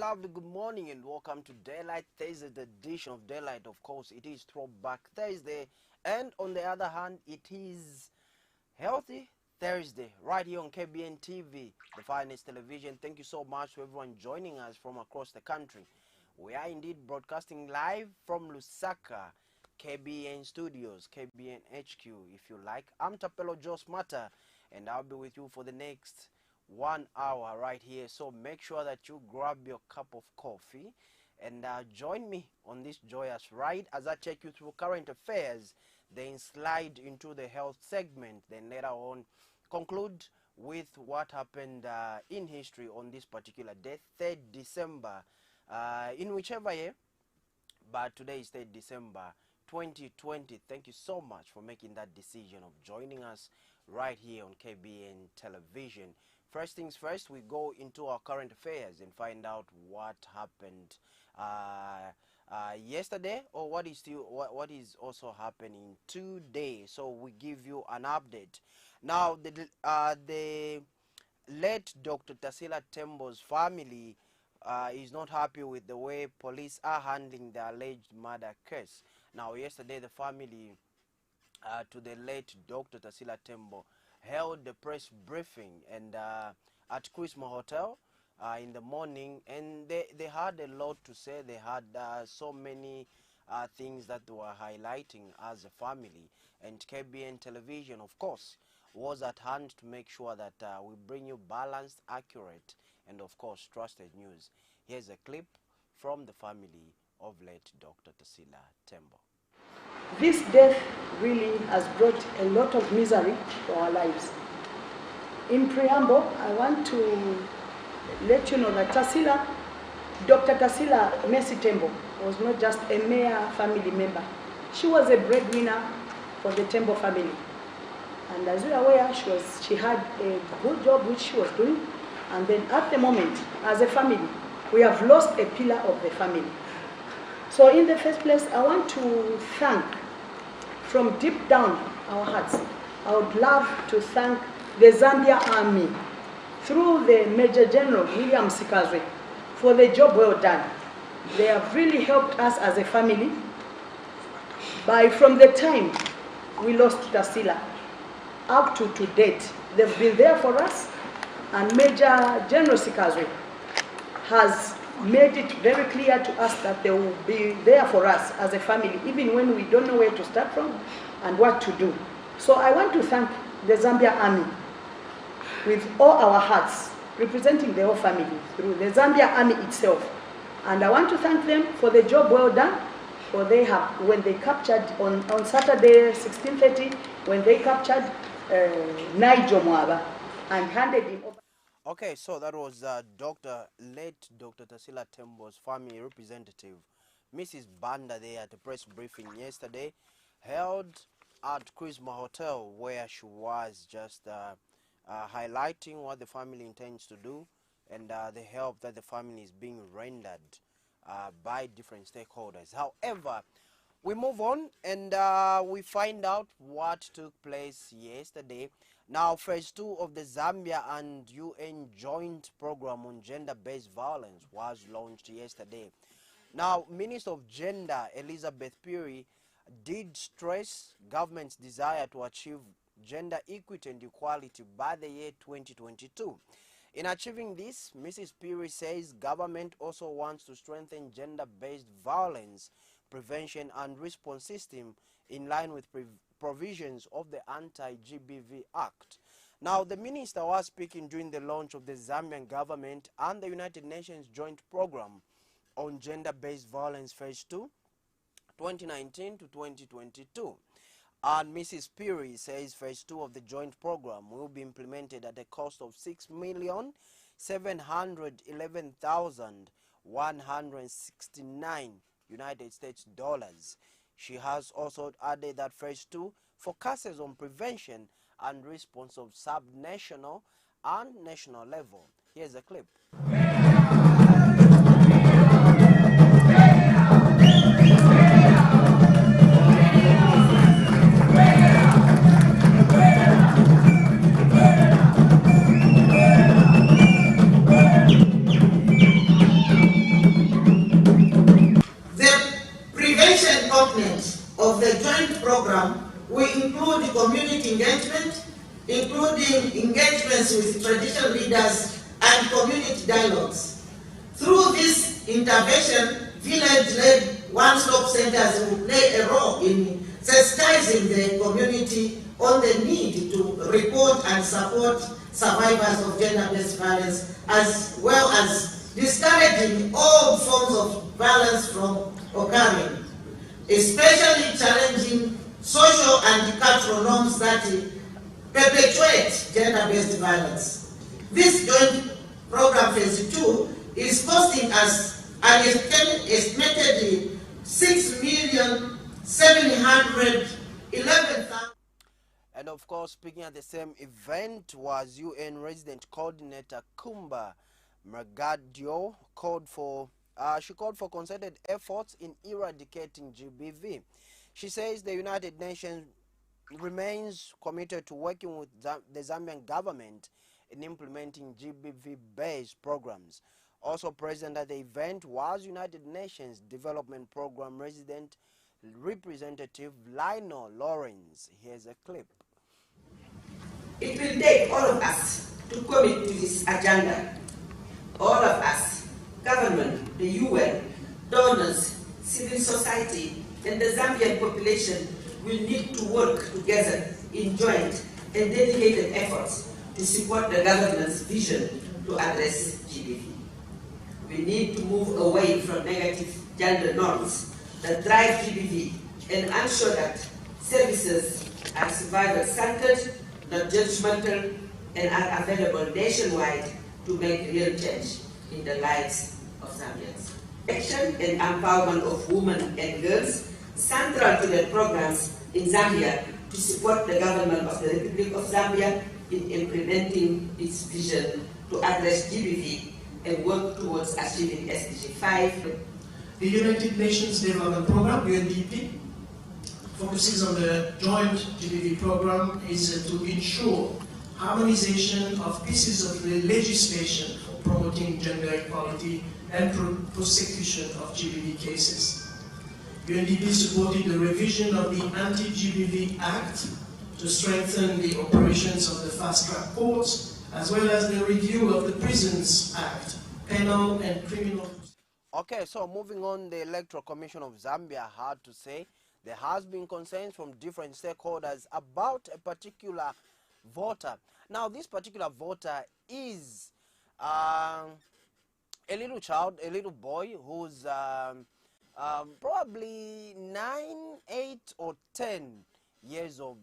lovely good morning and welcome to Daylight Thursday, the edition of Daylight. Of course, it is Throwback Thursday, and on the other hand, it is Healthy Thursday, right here on KBN TV, the finest television. Thank you so much to everyone joining us from across the country. We are indeed broadcasting live from Lusaka, KBN Studios, KBN HQ, if you like. I'm Tapelo Jos Mata, and I'll be with you for the next 1 hour right here. So make sure that you grab your cup of coffee and join me on this joyous ride as I take you through current affairs, then slide into the health segment, then later on conclude with what happened in history on this particular day, 3rd December, in whichever year, but today is 3rd December 2020. Thank you so much for making that decision of joining us right here on KBN television. First things first, we go into our current affairs and find out what happened yesterday, or what is also happening today. So we give you an update. Now, the late Dr. Tasila Tembo's family is not happy with the way police are handling the alleged murder case. Now, yesterday, the family to the late Dr. Tasila Tembo held the press briefing and at Christmas Hotel in the morning, and they had a lot to say. They had so many things that they were highlighting as a family, and KBN television, of course, was at hand to make sure that we bring you balanced, accurate, and of course trusted news. Here's a clip from the family of late Dr. Tasila Tembo. This death really has brought a lot of misery to our lives. In preamble, I want to let you know that Dr. Tasila Mercy Tembo was not just a mere family member. She was a breadwinner for the Tembo family. And as you are aware, she had a good job which she was doing. And then at the moment, as a family, we have lost a pillar of the family. So in the first place, I want to thank, from deep down our hearts, I would love to thank the Zambia Army through the Major General William Sikazwe for the job well done. They have really helped us as a family from the time we lost Tasila up to date. They've been there for us, and Major General Sikazwe has made it very clear to us that they will be there for us as a family, even when we don't know where to start from and what to do. So I want to thank the Zambia Army with all our hearts, representing the whole family through the Zambia Army itself. And I want to thank them for the job well done, for when they captured on Saturday 16:30, when they captured Nigel Mwaba and handed him over. Okay, so that was late Dr. Tasila Tembo's family representative, Mrs. Banda, there at the press briefing yesterday, held at Christmas Hotel, where she was just highlighting what the family intends to do and the help that the family is being rendered by different stakeholders. However, we move on and we find out what took place yesterday. Now, phase 2 of the Zambia and UN joint program on gender-based violence was launched yesterday. Now, Minister of Gender Elizabeth Piri did stress government's desire to achieve gender equity and equality by the year 2022. In achieving this, Mrs. Piri says government also wants to strengthen gender-based violence prevention and response system in line with provisions of the Anti-GBV Act. Now, the minister was speaking during the launch of the Zambian government and the United Nations Joint Program on Gender-Based Violence Phase 2, 2019 to 2022. And Mrs. Piri says Phase 2 of the joint program will be implemented at a cost of $6,711,169 United States dollars. She has also added that Phase 2 focuses on prevention and response of sub-national and national level. Here's a clip. development of the joint program will include community engagement, including engagements with traditional leaders and community dialogues. Through this intervention, village-led one-stop centers will play a role in sensitizing the community on the need to report and support survivors of gender-based violence, as well as discouraging all forms of violence from occurring, especially challenging social and cultural norms that perpetuate gender-based violence. This joint program phase 2 is costing us an estimated 6,711,000. And of course, speaking at the same event was UN Resident Coordinator Kumba Margadio. She called for concerted efforts in eradicating GBV. She says the United Nations remains committed to working with the Zambian government in implementing GBV-based programs. Also present at the event was United Nations Development Program Resident Representative Lionel Lawrence. Here's a clip. It will take all of us to commit to this agenda. All of us, government, the UN, donors, civil society, and the Zambian population will need to work together in joint and dedicated efforts to support the government's vision to address GBV. We need to move away from negative gender norms that drive GBV and ensure that services are survivor-centered, not judgmental, and are available nationwide to make real change in the lives of Zambians. Action and empowerment of women and girls central to the programs in Zambia to support the government of the Republic of Zambia in implementing its vision to address GBV and work towards achieving SDG 5. The United Nations Development Program, UNDP, focuses on the joint GBV program is to ensure harmonization of pieces of the legislation for promoting gender equality and prosecution of GBV cases. UNDP supported the revision of the Anti-GBV Act to strengthen the operations of the fast-track courts, as well as the review of the Prisons Act, penal and criminal. Okay, so moving on, the Electoral Commission of Zambia had to say there has been concerns from different stakeholders about a particular voter. Now, this particular voter is a little child, a little boy who's probably 9, 8, or 10 years of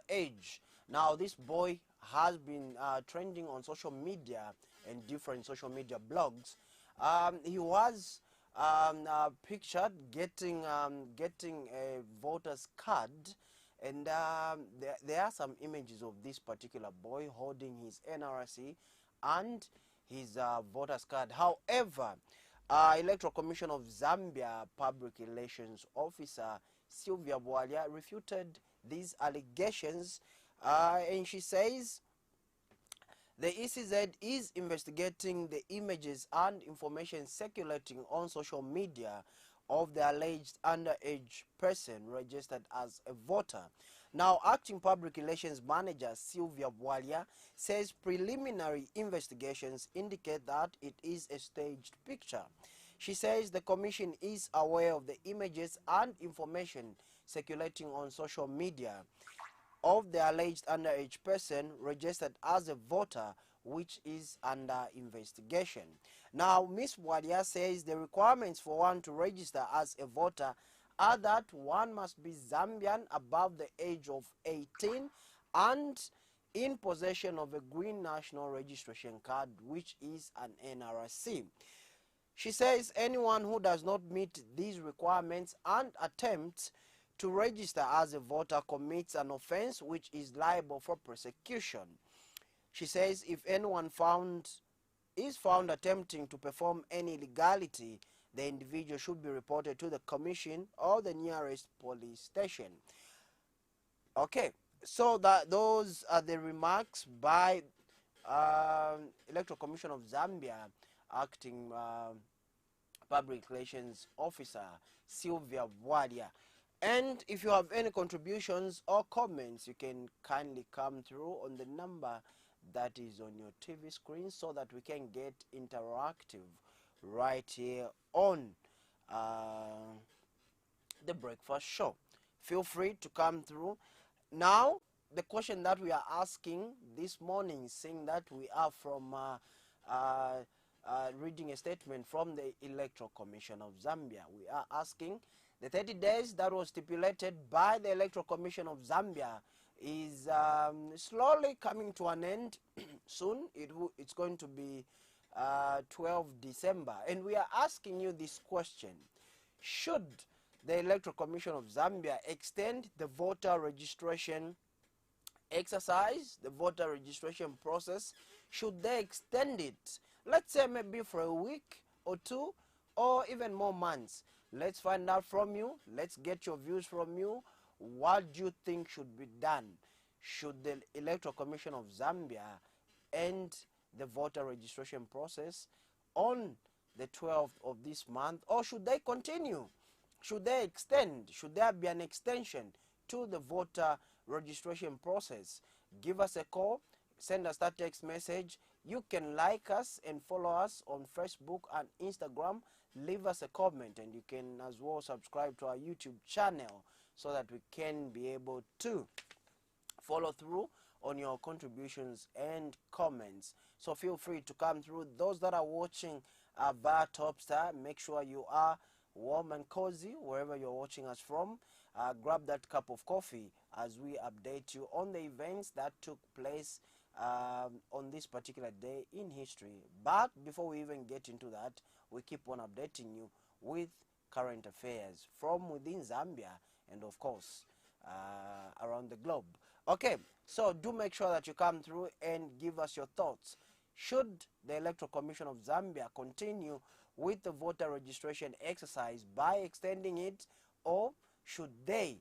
age. Now, this boy has been trending on social media and different social media blogs. He was pictured getting a voter's card, and there are some images of this particular boy holding his NRC and his voter's card. However, Electoral Commission of Zambia Public Relations Officer Sylvia Bwalia refuted these allegations, and she says the ECZ is investigating the images and information circulating on social media of the alleged underage person registered as a voter. Now, Acting Public Relations Manager Sylvia Bwalia says preliminary investigations indicate that it is a staged picture. She says the Commission is aware of the images and information circulating on social media of the alleged underage person registered as a voter, which is under investigation. Now, Ms. Bwalia says the requirements for one to register as a voter are that one must be Zambian above the age of 18 and in possession of a green national registration card, which is an NRC. She says anyone who does not meet these requirements and attempts to register as a voter commits an offense which is liable for prosecution. She says if anyone is found attempting to perform any illegality, the individual should be reported to the Commission or the nearest police station. Okay, so those are the remarks by Electoral Commission of Zambia Acting Public Relations Officer Sylvia Bwalia. And if you have any contributions or comments, you can kindly come through on the number that is on your TV screen so that we can get interactive right here on the breakfast show. Feel free to come through. Now, the question that we are asking this morning, saying that we are from reading a statement from the Electoral Commission of Zambia. We are asking, the 30 days that was stipulated by the Electoral Commission of Zambia is slowly coming to an end soon. It's going to be 12 December. And we are asking you this question. Should the Electoral Commission of Zambia extend the voter registration exercise, the voter registration process? Should they extend it, let's say maybe for a week or two or even more months? Let's find out from you. Let's get your views from you. What do you think should be done? Should the Electoral Commission of Zambia end the voter registration process on the 12th of this month, or should they continue? Should they extend? Should there be an extension to the voter registration process? Give us a call, send us that text message. You can like us and follow us on Facebook and Instagram. Leave us a comment, and you can as well subscribe to our YouTube channel so that we can be able to follow through on your contributions and comments. So feel free to come through. Those that are watching via Topstar, make sure you are warm and cozy wherever you're watching us from. Grab that cup of coffee as we update you on the events that took place on this particular day in history. But before we even get into that, we keep on updating you with current affairs from within Zambia and of course around the globe. Okay, so do make sure that you come through and give us your thoughts. Should the Electoral Commission of Zambia continue with the voter registration exercise by extending it, or should they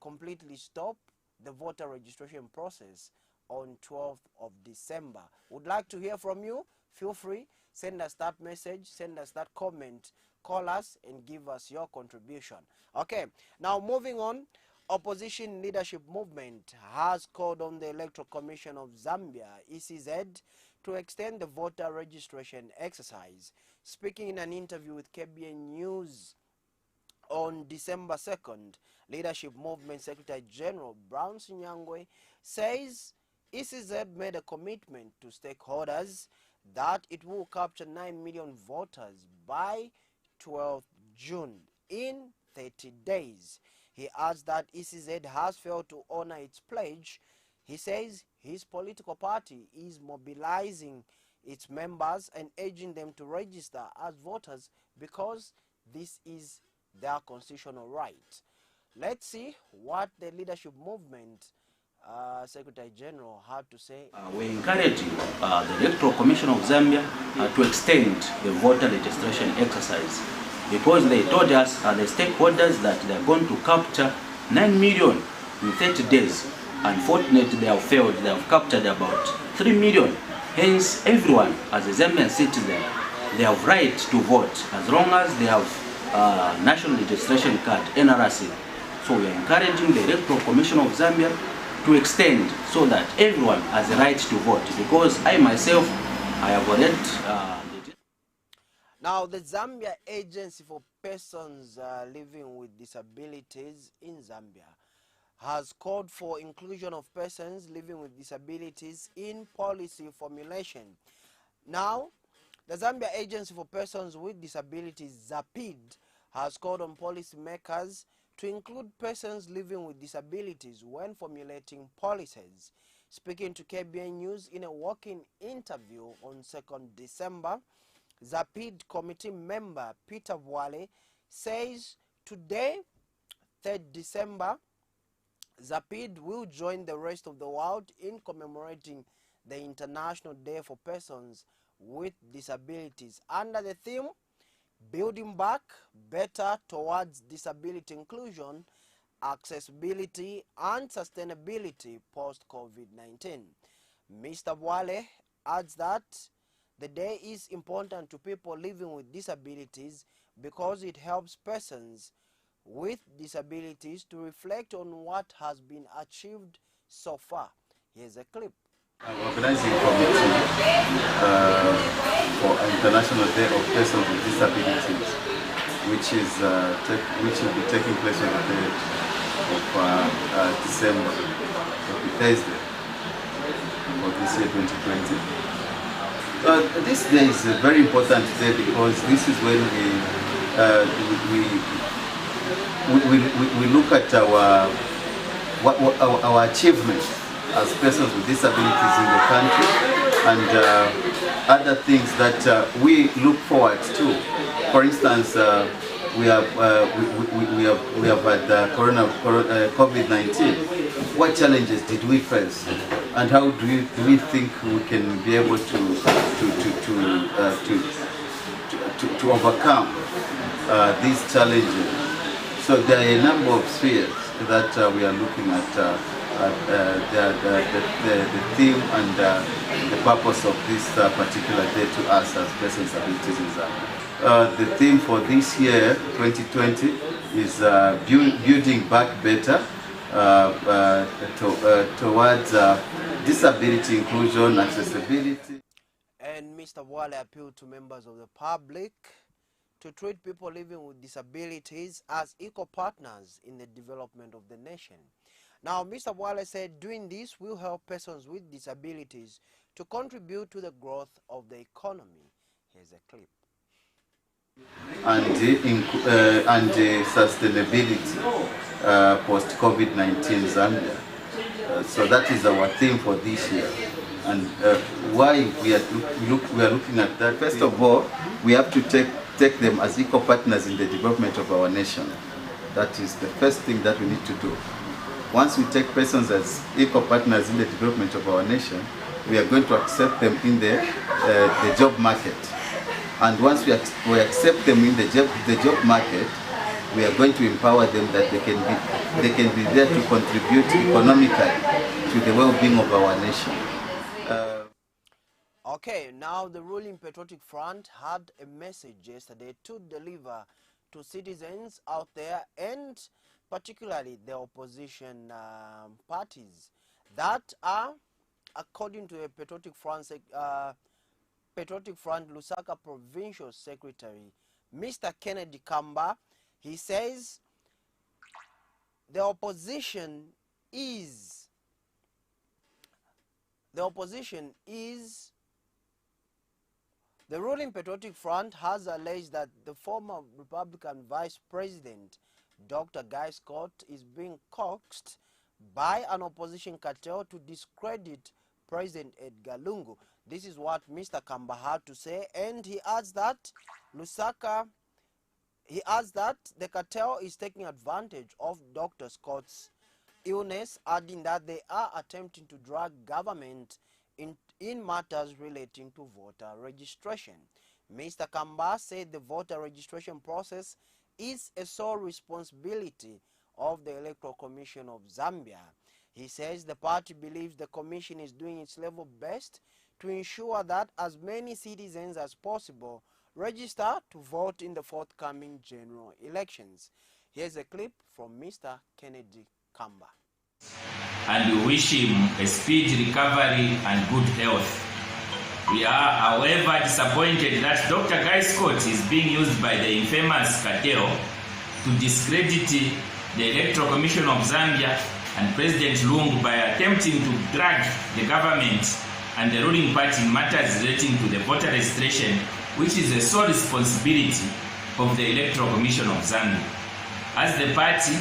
completely stop the voter registration process on 12th of December? Would like to hear from you. Feel free, send us that message, send us that comment, call us and give us your contribution. Okay, now moving on. Opposition Leadership Movement has called on the Electoral Commission of Zambia, ECZ, to extend the voter registration exercise. Speaking in an interview with KBN News on December 2nd, Leadership Movement Secretary General Brown Sinyangwe says ECZ made a commitment to stakeholders that it will capture 9 million voters by 12th June in 30 days. He adds that ECZ has failed to honor its pledge. He says his political party is mobilizing its members and urging them to register as voters because this is their constitutional right. Let's see what the Leadership Movement Secretary General had to say. We're encouraging the Electoral Commission of Zambia to extend the voter registration exercise, because they told us, the stakeholders, that they're going to capture 9 million in 30 days. Unfortunately, they have failed. They have captured about 3 million. Hence, everyone, as a Zambian citizen, they have right to vote as long as they have National Registration Card, NRC. So we are encouraging the Electoral Commission of Zambia to extend so that everyone has the right to vote, because I myself, I have already... Now, the Zambia Agency for Persons Living with Disabilities in Zambia has called for inclusion of persons living with disabilities in policy formulation. Now, the Zambia Agency for Persons with Disabilities, ZAPID, has called on policymakers to include persons living with disabilities when formulating policies. Speaking to KBN News in a walk-in interview on 2nd December, ZAPID committee member Peter Wale says today, 3rd December, ZAPID will join the rest of the world in commemorating the International Day for Persons with Disabilities under the theme Building Back Better Towards Disability Inclusion, Accessibility and Sustainability post-COVID-19. Mr. Wale adds that the day is important to people living with disabilities because it helps persons with disabilities to reflect on what has been achieved so far. Here's a clip. Organizing committee for International Day of Persons with Disabilities, which will be taking place on the 3rd of December, Thursday, for this year 2020. This day is a very important day because this is when we look at our achievements as persons with disabilities in the country, and other things that we look forward to. For instance, we have had COVID-19. What challenges did we face, and how do we think we can be able to overcome these challenges? So there are a number of spheres that we are looking at. The theme and the purpose of this particular day to us as persons with disabilities in Zambia. The theme for this year, 2020, is building back better towards disability inclusion, accessibility. And Mr. Wale appealed to members of the public to treat people living with disabilities as equal partners in the development of the nation. Now, Mr. Wale said doing this will help persons with disabilities to contribute to the growth of the economy. Here's a clip. And sustainability post-COVID-19 Zambia. So that is our theme for this year. And why we are looking at that? First of all, we have to take them as equal partners in the development of our nation. That is the first thing that we need to do. Once we take persons as equal partners in the development of our nation, we are going to accept them in the job market. And once we accept them in the job market, we are going to empower them that they can be there to contribute economically to the well-being of our nation. Okay, now the ruling Patriotic Front had a message yesterday to deliver to citizens out there, and particularly the opposition parties that are, according to a Patriotic Front Lusaka Provincial Secretary, Mr. Kennedy Kamba. He says the opposition is the ruling Patriotic Front has alleged that the former Republican Vice President, Dr. Guy Scott, is being coaxed by an opposition cartel to discredit President Edgar Lungu. This is what Mr. Kamba had to say, and he adds that the cartel is taking advantage of Dr. Scott's illness, adding that they are attempting to drag government in matters relating to voter registration. Mr. Kamba said the voter registration process is a sole responsibility of the Electoral Commission of Zambia. He says the party believes the commission is doing its level best to ensure that as many citizens as possible register to vote in the forthcoming general elections. Here's a clip from Mr. Kennedy Kamba. And we wish him a speedy recovery and good health. We are, however, disappointed that Dr. Guy Scott is being used by the infamous cartel to discredit the Electoral Commission of Zambia and President Lungu by attempting to drag the government and the ruling party in matters relating to the voter registration, which is the sole responsibility of the Electoral Commission of Zambia. As the party,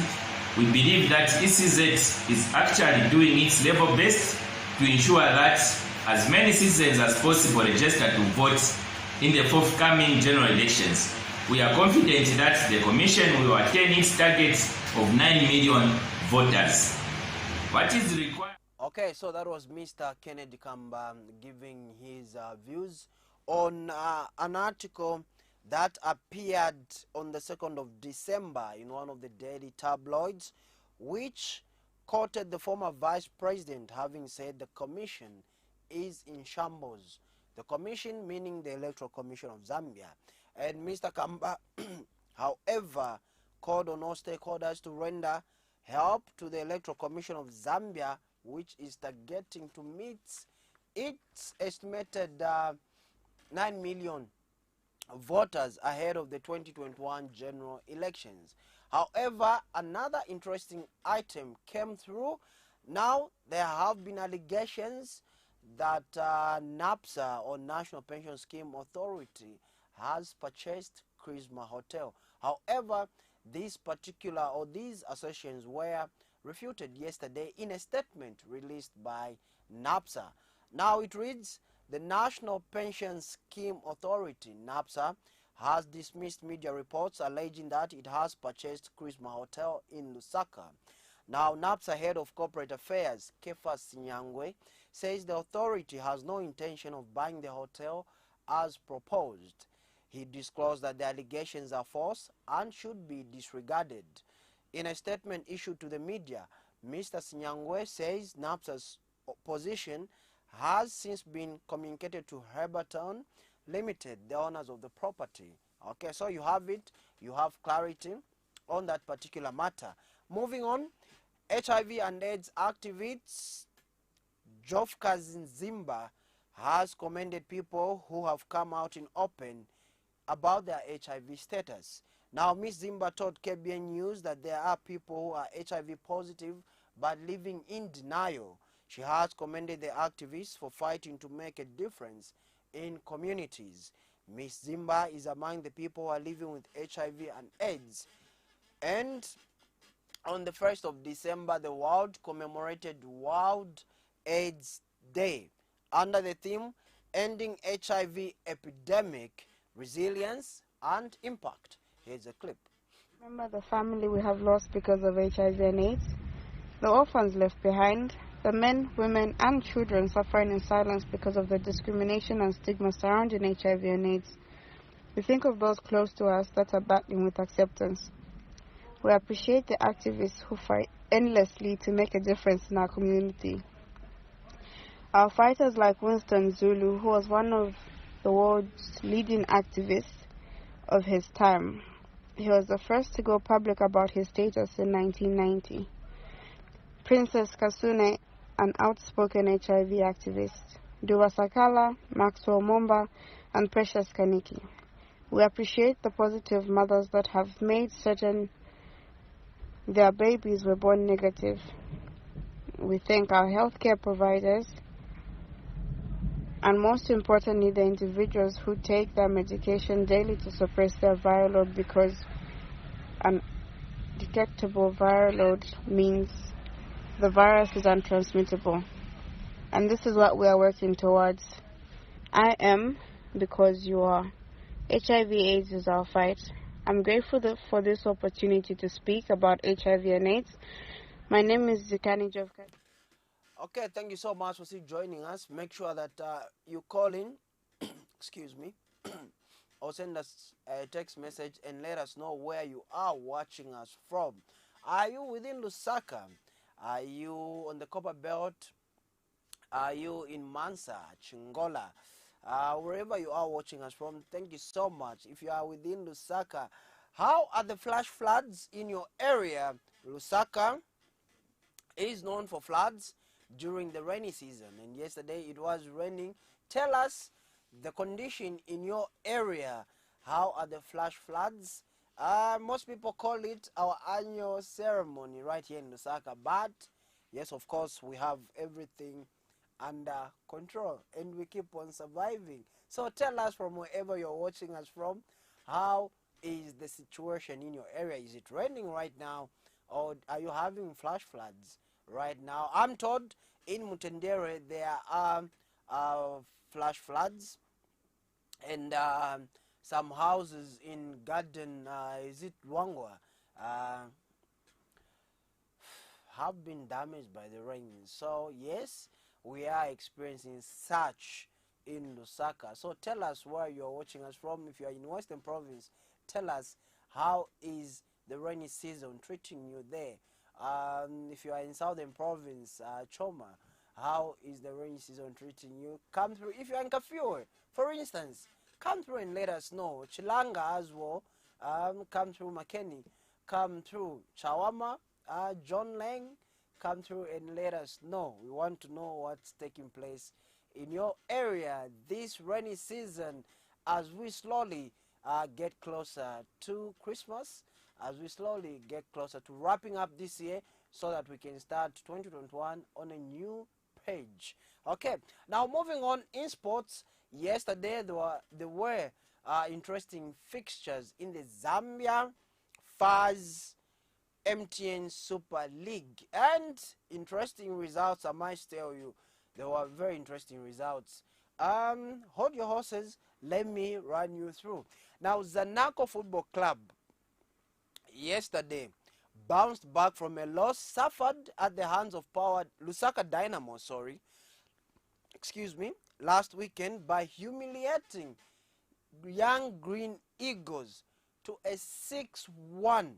we believe that ECZ is actually doing its level best to ensure that as many citizens as possible register to vote in the forthcoming general elections. We are confident that the Commission will attain its target of 9 million voters. What is required? Okay, so that was Mr. Kennedy Kamba giving his views on an article that appeared on the 2nd of December in one of the daily tabloids, which quoted the former vice president having said the commission is in shambles. The commission meaning the Electoral Commission of Zambia. And Mr. Kamba, however, called on all stakeholders to render help to the Electoral Commission of Zambia, which is targeting to meet its estimated 9 million voters ahead of the 2021 general elections. However, another interesting item came through. Now, there have been allegations that NAPSA, or National Pension Scheme Authority, has purchased Charisma Hotel. However, these assertions were refuted yesterday in a statement released by NAPSA. Now it reads, the National Pension Scheme Authority, NAPSA, has dismissed media reports alleging that it has purchased Charisma Hotel in Lusaka. Now, NAPSA Head of Corporate Affairs, Kefas Nyangwe, says the authority has no intention of buying the hotel as proposed. He disclosed that the allegations are false and should be disregarded. In a statement issued to the media, Mr. Sinyangwe says NAPSA's position has since been communicated to Herberton Limited, the owners of the property. Okay, so you have it. You have clarity on that particular matter. Moving on, HIV and AIDS activist Jofka Zimba has commended people who have come out in open about their HIV status. Now, Ms. Zimba told KBN News that there are people who are HIV positive but living in denial. She has commended the activists for fighting to make a difference in communities. Ms. Zimba is among the people who are living with HIV and AIDS. And on the 1st of December, the world commemorated World AIDS Day under the theme Ending HIV Epidemic, Resilience and Impact. Here's a clip. Remember the family we have lost because of HIV and AIDS, the orphans left behind, the men, women and children suffering in silence because of the discrimination and stigma surrounding HIV and AIDS. We think of those close to us that are battling with acceptance. We appreciate the activists who fight endlessly to make a difference in our community. Our fighters like Winston Zulu, who was one of the world's leading activists of his time. He was the first to go public about his status in 1990. Princess Kasune, an outspoken HIV activist. Duwa Sakala, Maxwell Momba, and Precious Kaniki. We appreciate the positive mothers that have made certain their babies were born negative. We thank our healthcare providers and most importantly the individuals who take their medication daily to suppress their viral load, because an detectable viral load means the virus is untransmittable. And this is what we are working towards. I am because you are. HIV/AIDS is our fight. I'm grateful for this opportunity to speak about HIV and AIDS. My name is Zikani Jovka. Okay, thank you so much for still joining us. Make sure that you call in, excuse me, or send us a text message and let us know where you are watching us from. Are you within Lusaka? Are you on the Copper Belt? Are you in Mansa, Chingola? Wherever you are watching us from, thank you so much. If you are within Lusaka, how are the flash floods in your area? Lusaka is known for floods during the rainy season, and yesterday it was raining. Tell us the condition in your area. How are the flash floods? Most people call it our annual ceremony right here in Lusaka, but yes, of course, we have everything under control and we keep on surviving. So tell us from wherever you're watching us from, how is the situation in your area? Is it raining right now, or are you having flash floods right now? I'm told in Mutendere there are flash floods, and some houses in Garden, is it Luangwa, have been damaged by the rain. So yes, we are experiencing such in Lusaka. So tell us where you're watching us from. If you're in Western Province, tell us how is the rainy season treating you there. If you are in Southern Province, Choma, how is the rainy season treating you? Come through. If you're in Kafue, for instance, come through and let us know. Chilanga as well, come through Makeni. come through. Chawama, John Lang, come through and let us know. We want to know what's taking place in your area this rainy season as we slowly get closer to Christmas, as we slowly get closer to wrapping up this year so that we can start 2021 on a new page. Okay, now moving on in sports, yesterday there were interesting fixtures in the Zambia FAZ MTN Super League, and interesting results, I must tell you. There were very interesting results. Hold your horses, let me run you through. Now, Zanaco Football Club yesterday bounced back from a loss suffered at the hands of Lusaka Dynamo, last weekend by humiliating Young Green Eagles to a 6-1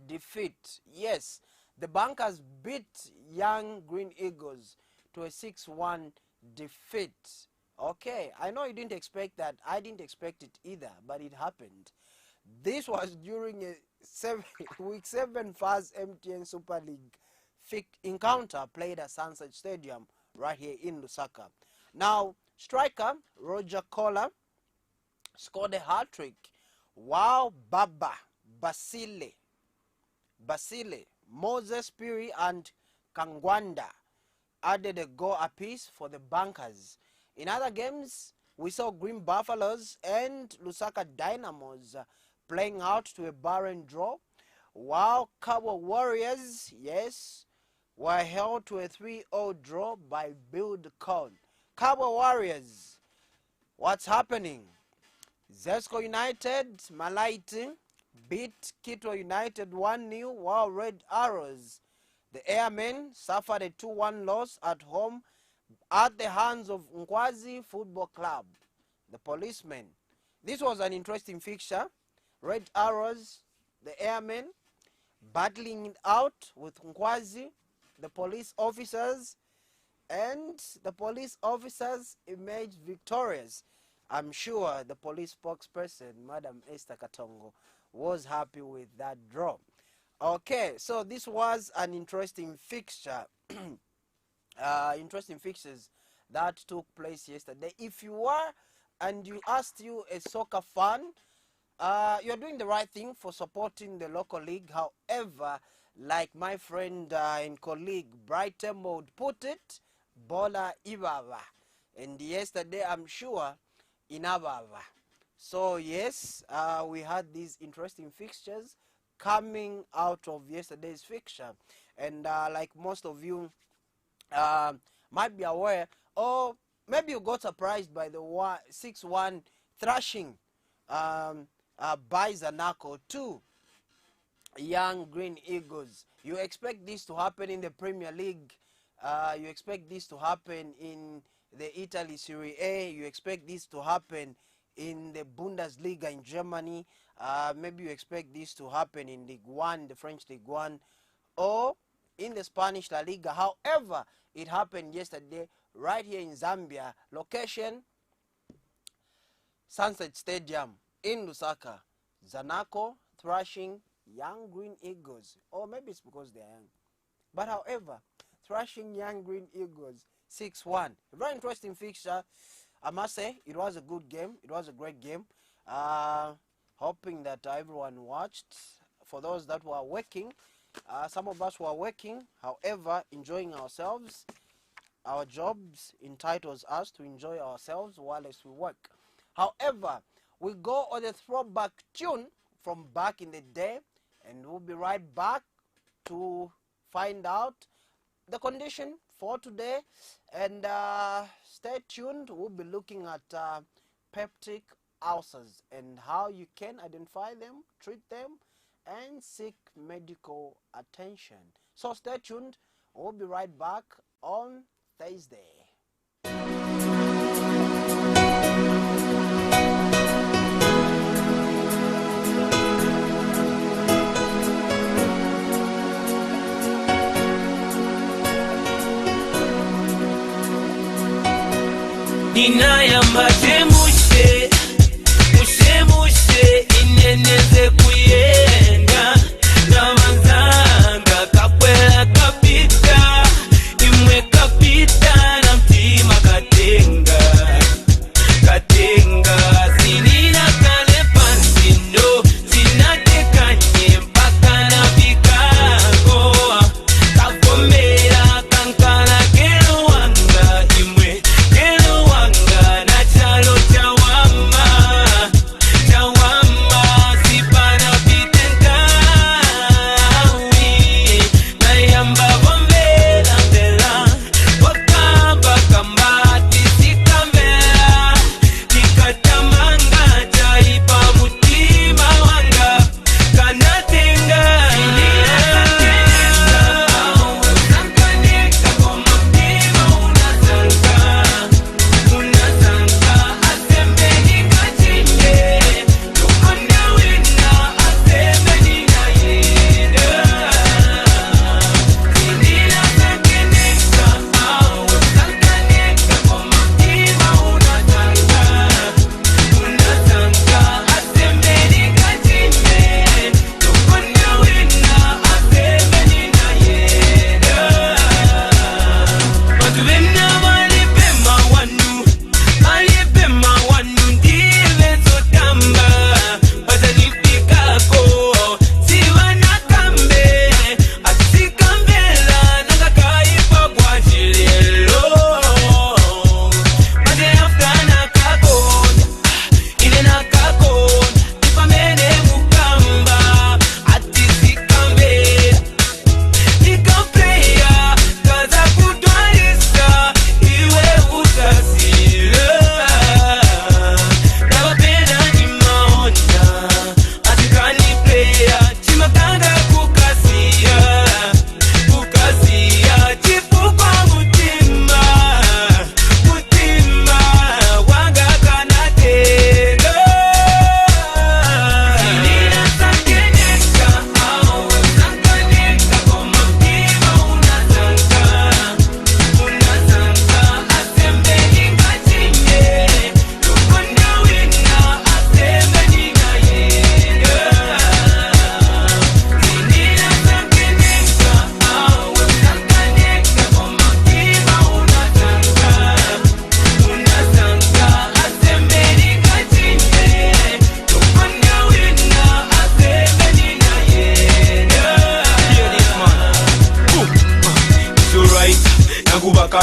defeat. Yes, the Bankers beat Young Green Eagles to a 6-1 defeat. Okay, I know you didn't expect that. I didn't expect it either, but it happened. This was during a week 7 FAZ MTN Super League encounter played at Sunset Stadium right here in Lusaka. Now, striker Roger Kola scored a hat-trick, while Baba, Basile, Moses Piri and Kangwanda added a goal apiece for the Bankers. In other games, we saw Green Buffaloes and Lusaka Dynamos playing out to a barren draw, while Cabo Warriors, were held to a 3-0 draw by Buildcon. Cabo Warriors, what's happening? Zesco United, Malaiti, beat Kitwe United 1-0, while Red Arrows, the Airmen, suffered a 2-1 loss at home at the hands of Nkwazi Football Club, the Policemen. This was an interesting fixture. Red Arrows, the Airmen, battling it out with Nkwazi, the police officers, and the police officers emerged victorious. I'm sure the police spokesperson, Madam Esther Katongo, was happy with that draw. Okay, so this was an interesting fixture. Interesting fixtures that took place yesterday. If you were and you asked you a soccer fan, you're doing the right thing for supporting the local league. However, like my friend and colleague Bright Tembo would put it, Bola Ibaba. And yesterday, I'm sure, in Ababa. So yes, we had these interesting fixtures coming out of yesterday's fixture. And like most of you might be aware, or maybe you got surprised by the 6-1 thrashing by Zanaco to Young Green Eagles. You expect this to happen in the Premier League. You expect this to happen in the Italy Serie A. You expect this to happen in the Bundesliga in Germany. Maybe you expect this to happen in Ligue 1, the French Ligue 1, or in the Spanish La Liga. However, it happened yesterday right here in Zambia. Location, Sunset Stadium in Lusaka. Zanaco thrashing Young Green Eagles. Or maybe it's because they are young. But however, thrashing Young Green Eagles 6-1. A very interesting fixture. I must say, it was a good game. It was a great game. Hoping that everyone watched. For those that were working, some of us were working, however, enjoying ourselves. Our jobs entitles us to enjoy ourselves while we work. However, we go on a throwback tune from back in the day, and we'll be right back to find out the condition for today. And stay tuned. We'll be looking at peptic ulcers and how you can identify them, treat them, and seek medical attention. So stay tuned. We'll be right back on Thursday. Inayambate mushe ineneze kuyenda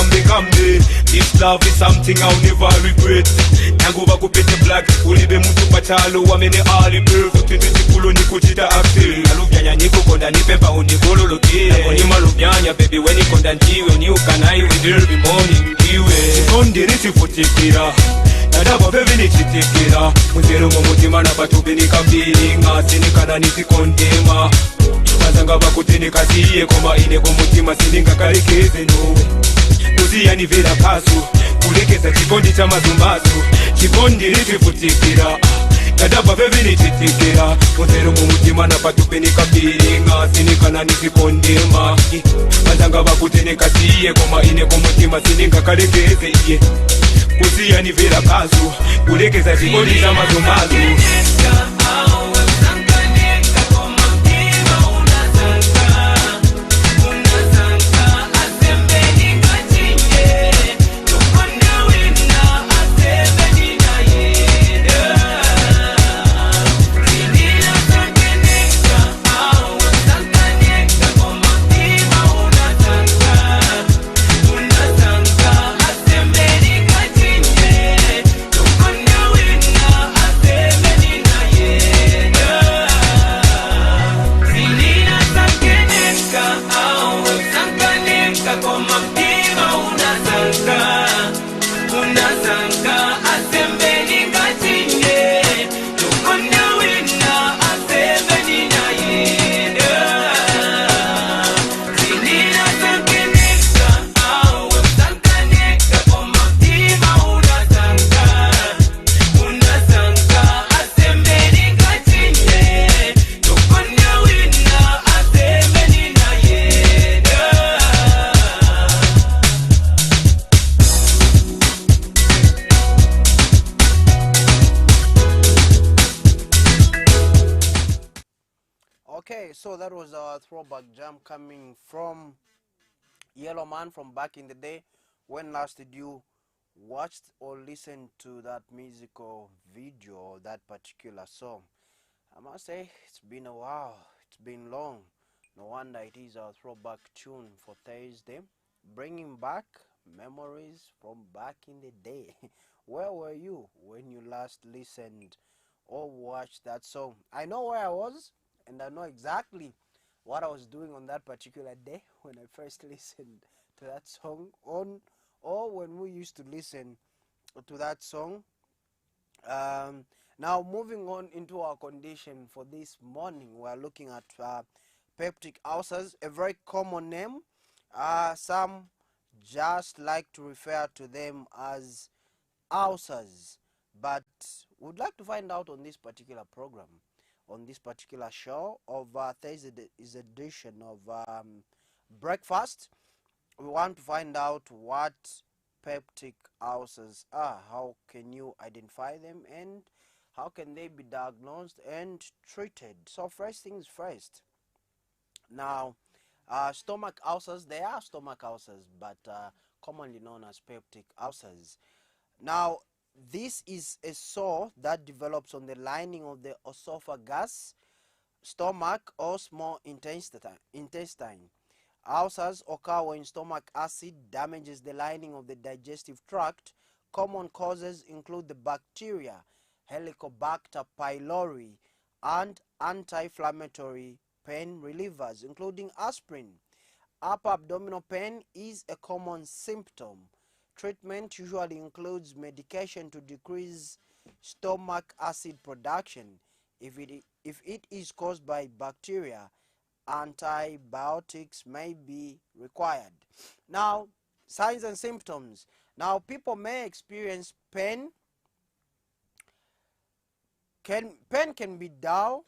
kambe. This love is something I'll never regret. Nanguva kupete black, ulibe mtu pachalo wamene ali perfect. Tindikulu nikuchita acting. Alubyanya nikukonda nipepa unikololoke. Nangoni malubyanya baby when ikonda njiwe ni ukanai with every morning iwe. Chikondi nisifutikira. Nadaba baby nichitikira. Muzero mumutima na batubi nikambiri. Ngasi nikana nisikondema. Bazanga bakuti nikasiye koma ine kumutima sininga karekeze nowe. Kuziya ni vera kasu. Kulekeza chikondi cha mazumbasu. Chikondi nisifutikira. Nadaba baby nichitikira. Muzero mumutima na batubi nikambiri. Ngasi nikana nisikondema. Bazanga bakuti nikasiye koma ine kumutima sininga karekeze iye. Kuziya ni vera kasu. Kulekeza chikondi cha mazumbasu. Okay, so that was our throwback jam coming from Yellow Man from back in the day. When last did you watch or listen to that musical video or that particular song? I must say it's been a while, it's been long. No wonder it is our throwback tune for Thursday, bringing back memories from back in the day. Where were you when you last listened or watched that song? I know where I was, and I know exactly what I was doing on that particular day when I first listened to that song, or when we used to listen to that song. Now moving on into our condition for this morning, we are looking at peptic ulcers, a very common name. Some just like to refer to them as ulcers, but would like to find out on this particular program, on this particular show of Thursday's edition of Breakfast. We want to find out what peptic ulcers are, how can you identify them, and how can they be diagnosed and treated. So first things first. Now, stomach ulcers, they are stomach ulcers, but commonly known as peptic ulcers. Now, this is a sore that develops on the lining of the esophagus, stomach, or small intestine. Ulcers occur when stomach acid damages the lining of the digestive tract. Common causes include the bacteria Helicobacter pylori and anti-inflammatory pain relievers, including aspirin. Upper abdominal pain is a common symptom. Treatment usually includes medication to decrease stomach acid production. If it is caused by bacteria, antibiotics may be required. Now, signs and symptoms. Now, people may experience pain. Pain can be dull.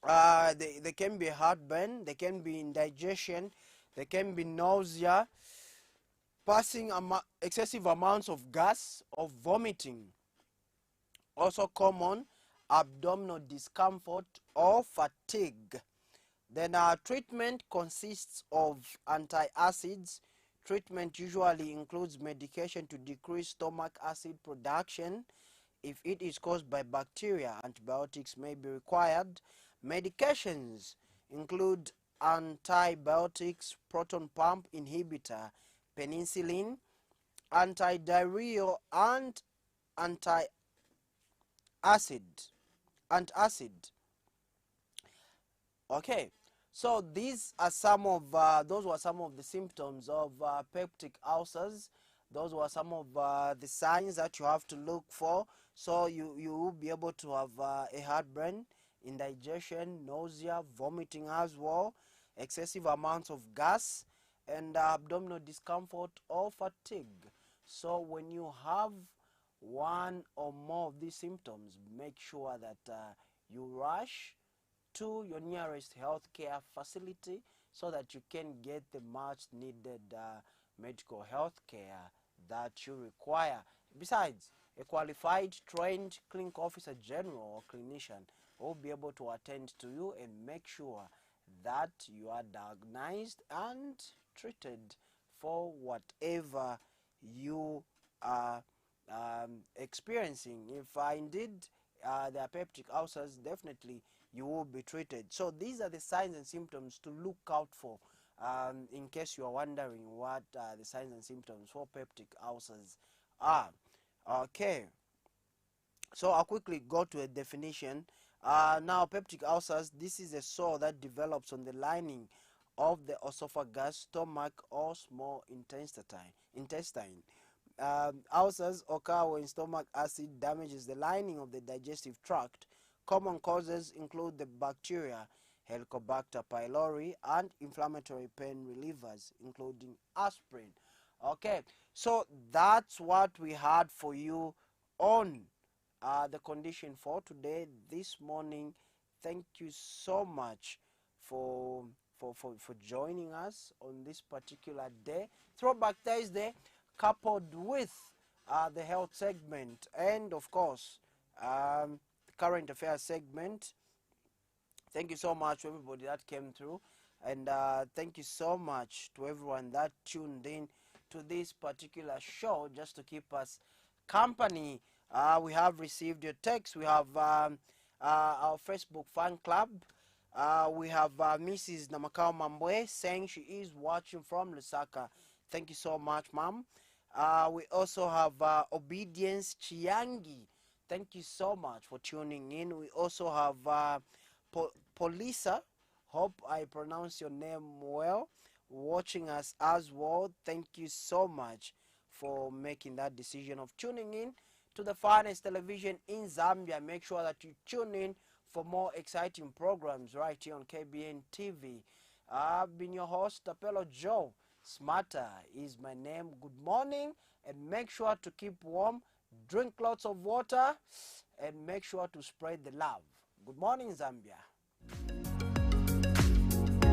They can be heartburn. They can be indigestion. They can be nausea, passing excessive amounts of gas, or vomiting. Also common, abdominal discomfort or fatigue. Then our treatment consists of antacids. Treatment usually includes medication to decrease stomach acid production. If it is caused by bacteria, antibiotics may be required. Medications include antibiotics, proton pump inhibitor, penicillin, antidiarrheal, and antacid. Okay, so these are some of those were some of the symptoms of peptic ulcers. Those were some of the signs that you have to look for. So you will be able to have a heartburn, indigestion, nausea, vomiting as well, excessive amounts of gas, and abdominal discomfort or fatigue. So when you have one or more of these symptoms, make sure that you rush to your nearest healthcare facility so that you can get the much needed medical health care that you require. Besides, a qualified, trained clinical officer general or clinician will be able to attend to you and make sure that you are diagnosed and treated for whatever you are experiencing. If indeed there are peptic ulcers, definitely you will be treated. So these are the signs and symptoms to look out for in case you are wondering what the signs and symptoms for peptic ulcers are. Okay, so I'll quickly go to a definition. Now, peptic ulcers, this is a sore that develops on the lining of the esophagus, stomach, or small intestine. Ulcers occur when stomach acid damages the lining of the digestive tract. Common causes include the bacteria Helicobacter pylori and inflammatory pain relievers, including aspirin. Okay, so that's what we had for you on the condition for today, this morning. Thank you so much for joining us on this particular day, Throwback Thursday, coupled with the health segment and of course the current affairs segment. Thank you so much to everybody that came through, and thank you so much to everyone that tuned in to this particular show just to keep us company. We have received your text. We have our Facebook fan club. We have Mrs. Namakao Mambwe saying she is watching from Lusaka. Thank you so much, ma'am. We also have Obedience Chiangi. Thank you so much for tuning in. We also have Polisa, hope I pronounce your name well, watching us as well. Thank you so much for making that decision of tuning in to the finest television in Zambia. Make sure that you tune in for more exciting programs right here on KBN TV. I've been your host, Tapelo Joe. Smarter is my name. Good morning, and make sure to keep warm, drink lots of water, and make sure to spread the love. Good morning, Zambia.